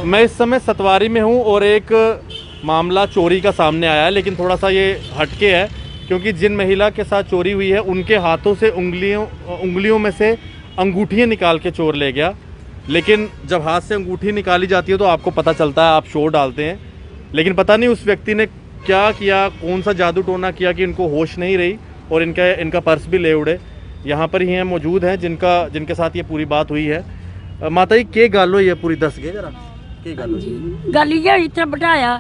मैं इस समय सतवारी में हूं और एक मामला चोरी का सामने आया है, लेकिन थोड़ा सा ये हटके है क्योंकि जिन महिला के साथ चोरी हुई है उनके हाथों से उंगलियों में से अंगूठियां निकाल के चोर ले गया। लेकिन जब हाथ से अंगूठी निकाली जाती है तो आपको पता चलता है, आप शोर डालते हैं, लेकिन पता नहीं उस व्यक्ति ने क्या किया, कौन सा जादू टोना किया कि इनको होश नहीं रही और इनका पर्स भी ले उड़े। यहाँ पर ही हैं, मौजूद हैं जिनके साथ ये पूरी बात हुई है। माता जी के गल हुई है पूरी, दस गए जरा की गल हुई? गल ये इतना बिठाया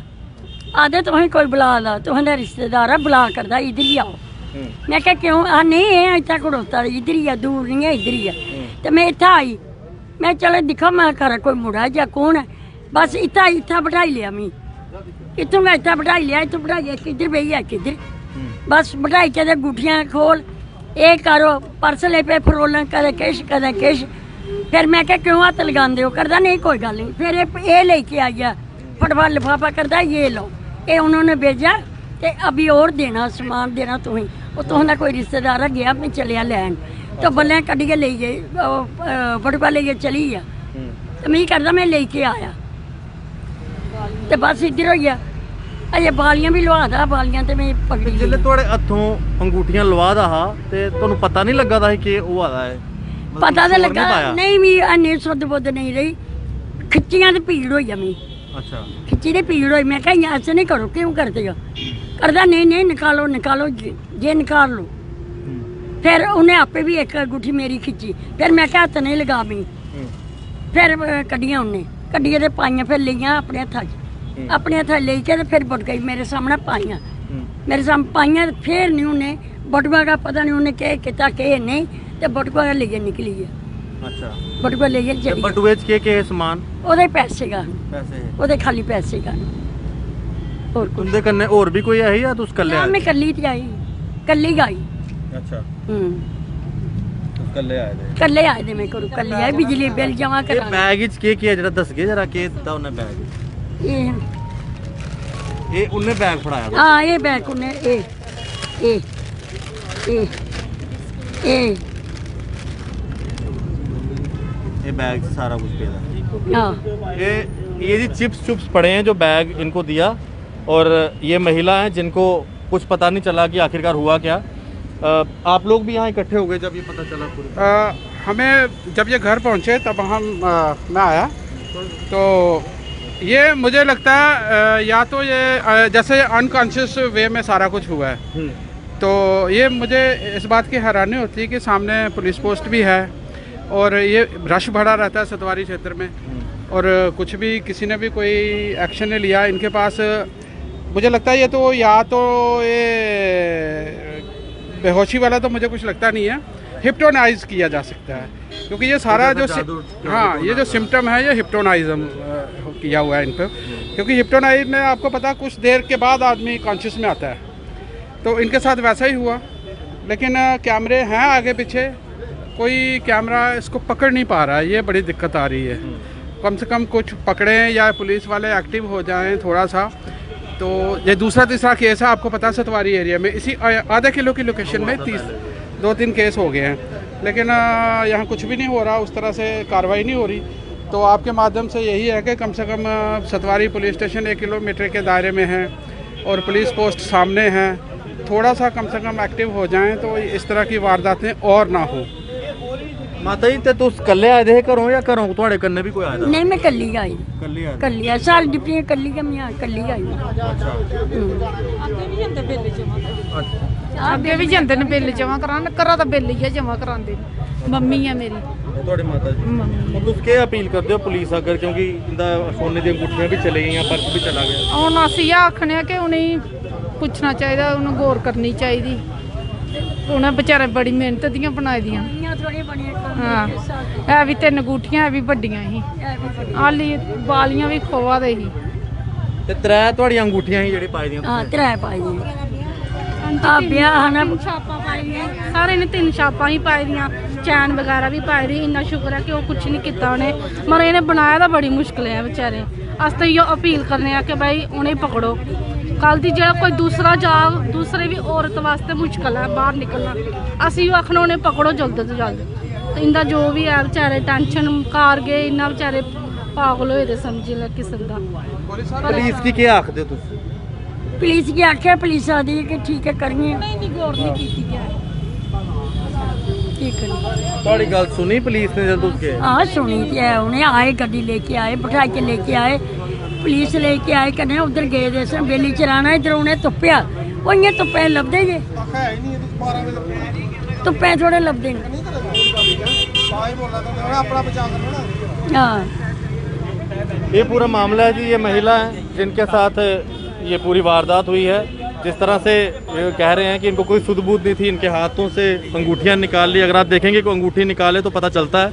आदे तुम कोई बुला ला, तुम्हारा रिश्तेदार है बुला करदा इधर ही आओ। मैं क्या क्यों नहीं है इतना खड़ोता इधर ही है, दूर नहीं है इधर ही है। तो मैं इतना आई, मैं चलो दिखा मैं घर कोई मुड़ा है या कौन है, बस इतना बिठाई लिया मी इतों मैं इतना बिठाई लिया, इतों बिठाई किधर बही है किधर, बस बिठाई के गुठियाँ खोल ये करो पर्स ले पे फरोलन कदे किश। फिर मैं क्या क्यों हत्थ लगाते हो, करदा नहीं कोई गल नहीं। फिर ये लेके आई है फटफट लिफाफा, करदा ये लो, ये उन्होंने भेजा तो अभी और देना सामान देना तुम्हें, वो तुम कोई रिश्तेदार है गया मैं चलिया लैन, तो बल्ले कड्ढियै ले गए फटफट लेइयै चली गया। तो मैं करदा मैं लेके आया तो बस इधर हो गया। अजे बालियां भी लवा दा, बालियां ते मैं पकड़ी जिल्ले तुहाडे हत्थों अंगूठियां लवा दा हा ते तुहानू पता नहीं लगा दा कि ओह आदा है? पता तो लगा नहीं, मी अन्नी सुध बुद्ध नहीं रही, खिच्चियां ते पीड़ होई मैं। अच्छा, खिच्ची ते पीड़ होई, मैं कहा ऐसे नहीं करो, क्यों करते हो? करदा नहीं निकालो जे निकाल लो। फिर उन्हें आपे भी एक अंगूठी मेरी खिंची, फिर मैं क्या हत्थ नहीं लगा मी, फिर कड्डियां उन्हें कड्डियां ते पाइयां, फिर लियां अपने हत्था लेके ते फिर बुट गई मेरे सामने पाइयां, मेरे सामने पाइयां। फिर नहीं उन्हें बटुआ का पता नहीं उन्हें क्या किता के नहीं, ते बटुआ लेके निकली है। अच्छा, बटुआ लेके चली। बटुए च के समान? ओदे पैसे का, पैसे ओदे खाली पैसे का। और तुंदे कन्ने और भी कोई है या तुस कल्ले आए? मैं कल्ली थी आई, कल्ली गई। अच्छा, कल्ले आए थे? कल्ले आए थे, मैं करूँ कल्ले आए, बिजली बिल जमा करा। बैग विच के किया जरा दस गए जरा के दा उन्हें बैग? ये उन्हें बैग फड़ाया? हाँ ये बैग उन्हें ए ये बैग से सारा कुछ पेदा। हाँ ये जी चिप्स पड़े हैं जो बैग इनको दिया, और ये महिला हैं जिनको कुछ पता नहीं चला कि आखिरकार हुआ क्या। आप लोग भी यहाँ इकट्ठे हो गए जब ये पता चला पूरा? हमें जब ये घर पहुँचे तब मैं आया, तो ये मुझे लगता है या तो ये जैसे अनकॉन्शियस वे में सारा कुछ हुआ है, तो ये मुझे इस बात की हैरानी होती है कि सामने पुलिस पोस्ट भी है और ये रश भरा रहता है सतवारी क्षेत्र में, और कुछ भी किसी ने भी कोई एक्शन नहीं लिया इनके पास। मुझे लगता है ये तो या तो ये बेहोशी वाला तो मुझे कुछ लगता नहीं है, हिप्नोटाइज किया जा सकता है, क्योंकि ये सारा जो ये जो सिम्टम है ये हिप्नोटाइज्म किया हुआ है इन पर। क्योंकि हिप्नोटाइज में आपको पता कुछ देर के बाद आदमी कॉन्शियस में आता है, तो इनके साथ वैसा ही हुआ। लेकिन कैमरे हैं आगे पीछे, कोई कैमरा इसको पकड़ नहीं पा रहा है, ये बड़ी दिक्कत आ रही है। कम से कम कुछ पकड़ें या पुलिस वाले एक्टिव हो जाएं थोड़ा सा। तो ये दूसरा तीसरा केस है, आपको पता है सतवारी एरिया में इसी आधा किलो की लोकेशन में 2-3 केस हो गए हैं, लेकिन यहाँ कुछ भी नहीं हो रहा, उस तरह से कार्रवाई नहीं हो रही। तो आपके माध्यम से यही है कि कम से कम सतवारी पुलिस स्टेशन 1 किलोमीटर के दायरे में है और पुलिस पोस्ट सामने है, थोड़ा सा कम से कम एक्टिव हो जाएं तो इस तरह की वारदातें और ना हो। माता जी ते तुस कल्ले आए थे घरों या घरों तुहाडे कन्ने भी कोई आया था? नहीं मैं कल्ली आई, कल्ली आई साल डिप्टी कल्ली का मैं कल्ली आई। ਅੱਗੇ ਵੀ ਜਾਂਦੇ ਨੇ ਬਿੱਲ ਜਮਾ ਕਰਾਉਣ, ਘਰਾਂ ਦਾ ਬਿੱਲ ਹੀ ਜਮਾ ਕਰਾਉਂਦੇ ਨੇ। ਮੰਮੀ ਆ ਮੇਰੀ, ਤੁਹਾਡੇ ਮਾਤਾ ਜੀ। तुस के अपील करते हो पुलिस अगर, क्योंकि इंदा सोने दी अंगूठियां भी चले गई, पर्स भी चला गया? ਹੁਣ ਅਸੀਂ ਆਖਣੇ ਕਿ ਉਹਨੇ ਪੁੱਛਣਾ ਚਾਹੀਦਾ, ਉਹਨੂੰ ਗੌਰ ਕਰਨੀ ਚਾਹੀਦੀ। ਉਹਨੇ ਵਿਚਾਰੇ ਬੜੀ ਮਿਹਨਤ ਦੀਆਂ ਬਣਾਈ ਦੀਆਂ। ਹਾਂ ਇਹ ਵੀ 3 ਅੰਗੂਠੀਆਂ ਵੀ ਵੱਡੀਆਂ ਸੀ, ਆਲੀ ਬਾਲੀਆਂ ਵੀ ਖੋਆ ਦੇ ਸੀ ਤੇ 3 ਤੁਹਾਡੀਆਂ ਅੰਗੂਠੀਆਂ ਸੀ ਜਿਹੜੇ ਪਾਈ ਦੀਆਂ? हाँ 3 पाई ਆ ਵਿਆਹ ਹਨਾ ਛਾਪਾਂ ਪਾਈਆਂ, ਸਾਰੇ ਨੇ 3 ਛਾਪਾਂ ਹੀ ਪਾਈ ਦੀਆਂ, ਚੈਨ ਵਗੈਰਾ ਵੀ ਪਾਈ ਦੀ। ਇੰਨਾ ਸ਼ੁਕਰ ਹੈ ਕਿ ਉਹ ਕੁਛ ਨਹੀਂ ਕੀਤਾ ਉਹਨੇ, ਮਰ ਇਹਨੇ ਬਣਾਇਆ ਤਾਂ ਬੜੀ ਮੁਸ਼ਕਿਲ ਹੈ ਵਿਚਾਰੇ। ਅਸੀਂ ਤਾਂ ਇਹੋ ਅਪੀਲ ਕਰਨੇ ਆ ਕਿ ਭਾਈ ਉਹਨੇ ਪਕੜੋ। ਕੱਲ ਦੀ ਜਿਹੜਾ ਕੋਈ ਦੂਸਰੇ ਵੀ ਔਰਤ ਵਾਸਤੇ ਮੁਸ਼ਕਿਲ ਹੈ ਬਾਹਰ ਨਿਕਲਣਾ, ਅਸੀਂ ਉਹ ਆਖਣਾ ਉਹਨੇ ਪਕੜੋ ਜਲਦ ਤੋਂ ਜਲਦ। ਤੇ ਇਹਦਾ ਜੋ ਵੀ ਹੈ ਵਿਚਾਰੇ ਟੈਨਸ਼ਨ ਕਾਰ ਗਏ, ਇੰਨਾ ਵਿਚਾਰੇ ਪਾਗਲ ਹੋਏ ਦੇ ਸਮਝ ਲੈ ਕਿਸਮ ਦਾ ਪੁਲਿਸ ਕੀ ਕੀ ਆਖਦੇ ਹੋ ਤੁਸੀਂ ਪੁਲਿਸ ਕੀ ਆਖਿਆ ਪੁਲਿਸ ਆਦੀ ਕਿ ਠੀਕ ਹੈ ਕਰੀਏ ਨਹੀਂ ਗੌਰ ਨਹੀਂ ਕੀਤੀ ਗਿਆ ਕੀ ਕਰੀਏ ਤੁਹਾਡੀ ਗੱਲ ਸੁਣੀ ਪੁਲਿਸ ਨੇ ਜਦੋਂ उसके हाँ सुनी थी उन्हें आए गड्डी लेके आए बिठा के लेके आए पुलिस लेके आए कने उधर गए दे सन बेली चलाना इधर उन्हें तुप्या वो इयां तुप्पे लभदे जे तुप्पे थोड़े लभदे हाँ ये पूरा मामला है जी। ये महिला है जिनके साथ ये पूरी वारदात हुई है। जिस तरह से ये कह रहे हैं कि इनको कोई सुध-बूध नहीं थी, इनके हाथों से अंगूठियां निकाल ली। अगर आप देखेंगे कोई अंगूठी निकाले तो पता चलता है,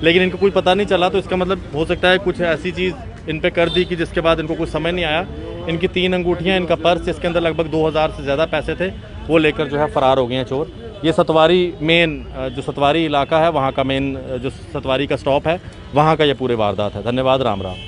लेकिन इनको कोई पता नहीं चला, तो इसका मतलब हो सकता है कुछ ऐसी चीज़ इन पे कर दी कि जिसके बाद इनको कुछ समझ नहीं आया। इनकी 3 अंगूठियाँ, इनका पर्स जिसके अंदर लगभग 2000 से ज़्यादा पैसे थे, वो लेकर जो है फ़रार हो गए हैं चोर। ये सतवारी मेन जो सतवारी इलाका है, वहाँ का मेन जो सतवारी का स्टॉप है, वहाँ का ये पूरे वारदात है। धन्यवाद। राम राम।